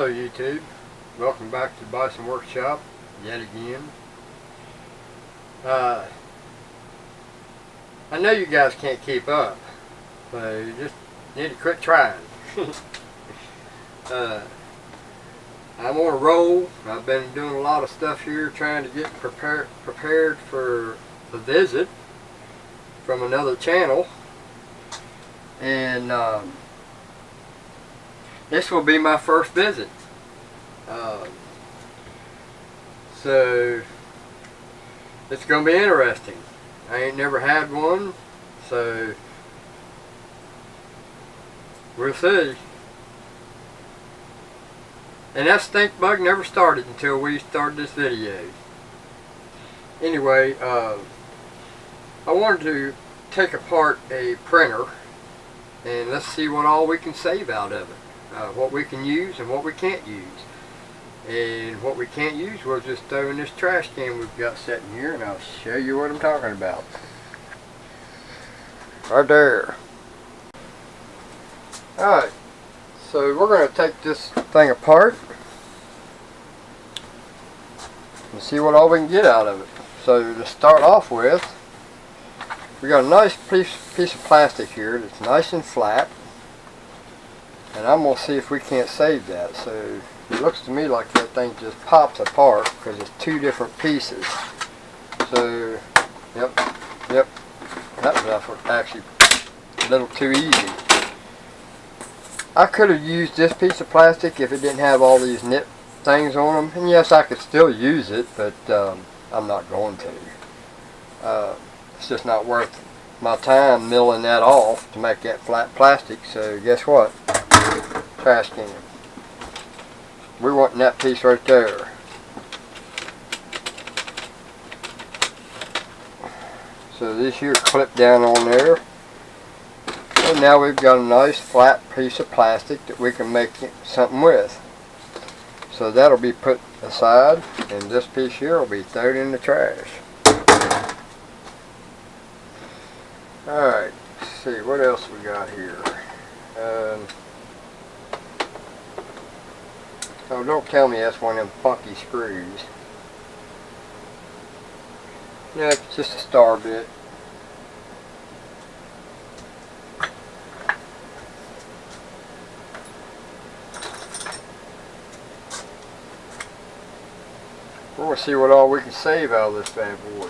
Hello YouTube, welcome back to the Bison Workshop yet again. I know you guys can't keep up, so you just need to quit trying. I'm on a roll. I've been doing a lot of stuff here trying to get prepared for a visit from another channel, and this will be my first visit. So it's going to be interesting. I ain't never had one, so we'll see. And that stink bug never started until we started this video. Anyway, I wanted to take apart a printer and let's see what all we can save out of it. What we can use and what we can't use. And what we can't use we'll just throw in this trash can we've got sitting here, and I'll show you what I'm talking about. Right there. Alright, so we're going to take this thing apart and see what all we can get out of it. So to start off with, we got a nice piece of plastic here that's nice and flat. And I'm going to see if we can't save that. So it looks to me like that thing just pops apart because it's two different pieces. So, yep, that was actually a little too easy. I could have used this piece of plastic if it didn't have all these nip things on them. And yes, I could still use it, but I'm not going to. It's just not worth my time milling that off to make that flat plastic. So guess what? Trash can. We're wanting that piece right there. So this here clip down on there. And now we've got a nice flat piece of plastic that we can make something with. So that'll be put aside, and this piece here will be thrown in the trash. Alright, let's see what else we got here. Oh, don't tell me that's one of them funky screws. No, it's just a star bit. We're going to see what all we can save out of this bad boy.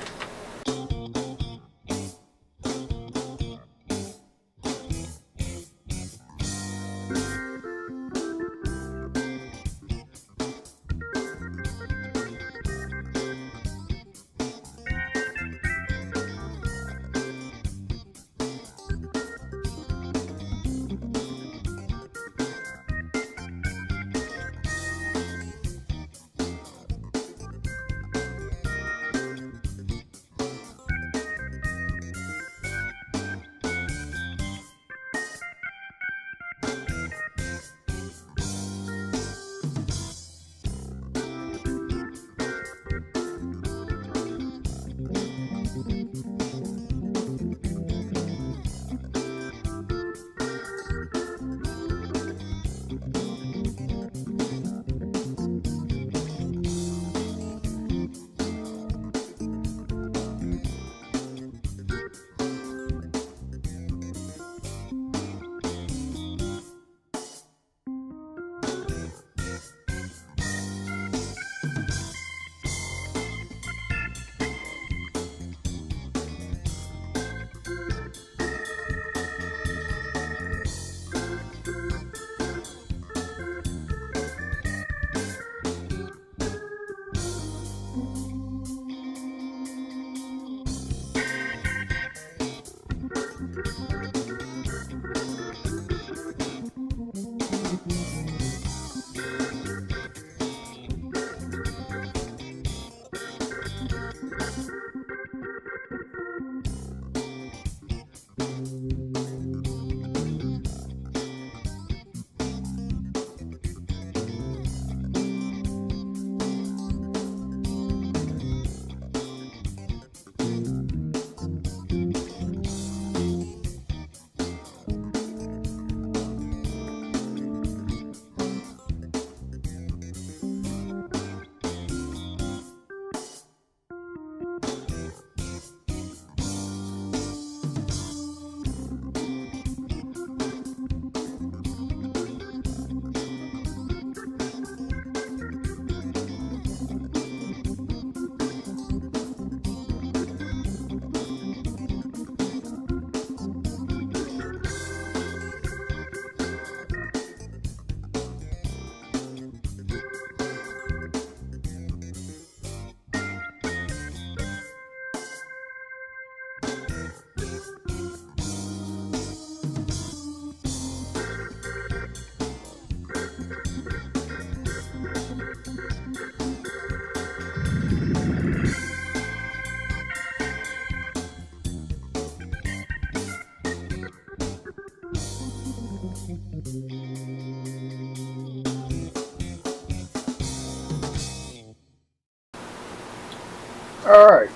Alright,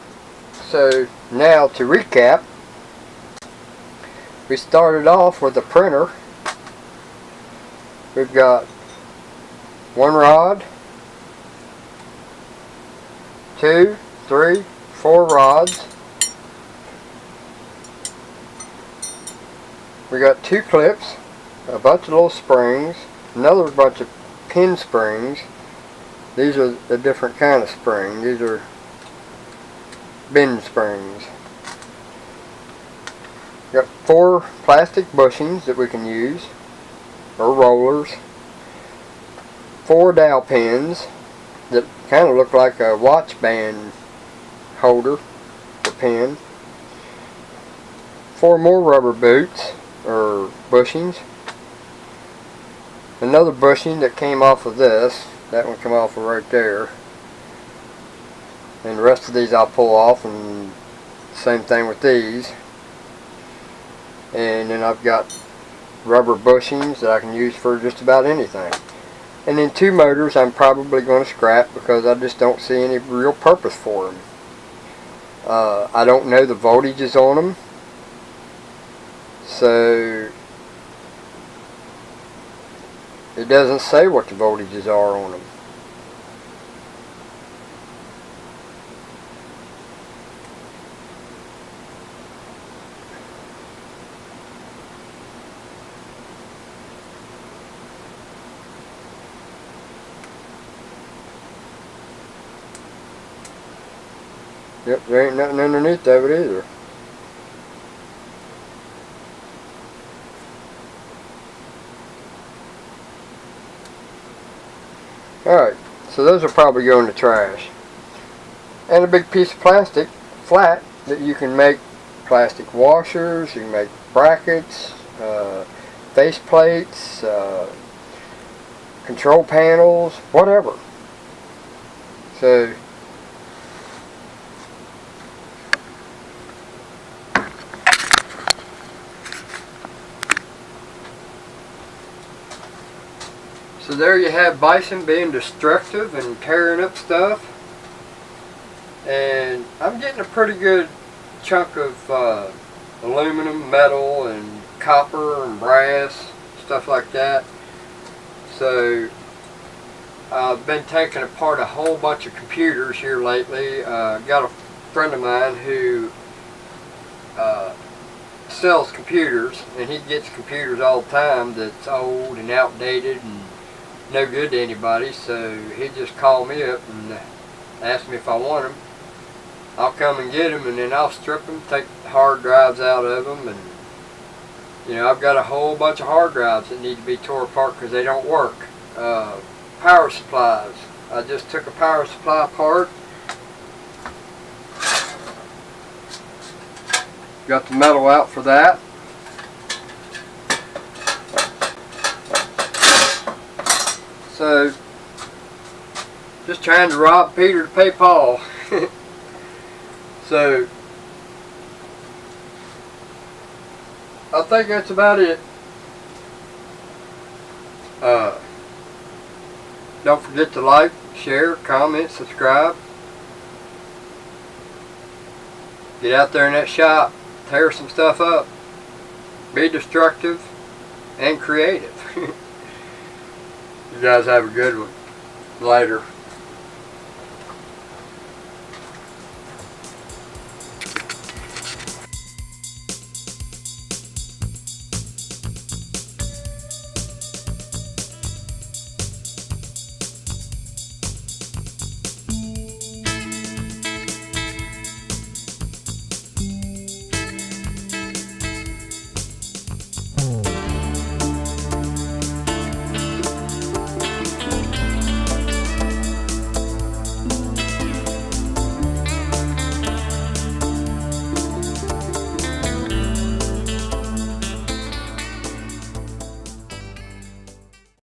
so now to recap, we started off with a printer. We've got one rod, 2, 3, 4 rods. We got 2 clips, a bunch of little springs, another bunch of pin springs. These are a different kind of spring. These are bend springs. Got 4 plastic bushings that we can use, or rollers. 4 dowel pins that kind of look like a watch band holder for pin. 4 more rubber boots or bushings. Another bushing that came off of this. That one came off of right there. And the rest of these I'll pull off, and same thing with these. And then I've got rubber bushings that I can use for just about anything. And then 2 motors I'm probably going to scrap because I just don't see any real purpose for them. I don't know the voltages on them, so it doesn't say what the voltages are on them. Yep, there ain't nothing underneath of it either. Alright, so those will probably go in the trash. And a big piece of plastic, flat, that you can make plastic washers, you can make brackets, face plates, control panels, whatever. So there you have Bison being destructive and tearing up stuff. And I'm getting a pretty good chunk of aluminum, metal, and copper and brass, stuff like that. So I've been taking apart a whole bunch of computers here lately. Got a friend of mine who sells computers, and he gets computers all the time that's old and outdated and no good to anybody. So he just called me up and asked me if I want them. I'll come and get them, and then I'll strip them, take the hard drives out of them, and you know, I've got a whole bunch of hard drives that need to be tore apart because they don't work. Power supplies. I just took a power supply apart. Got the metal out for that. So, just trying to rob Peter to pay Paul. So, I think that's about it. Don't forget to like, share, comment, subscribe. Get out there in that shop, tear some stuff up, be destructive and creative. You guys have a good one. Later.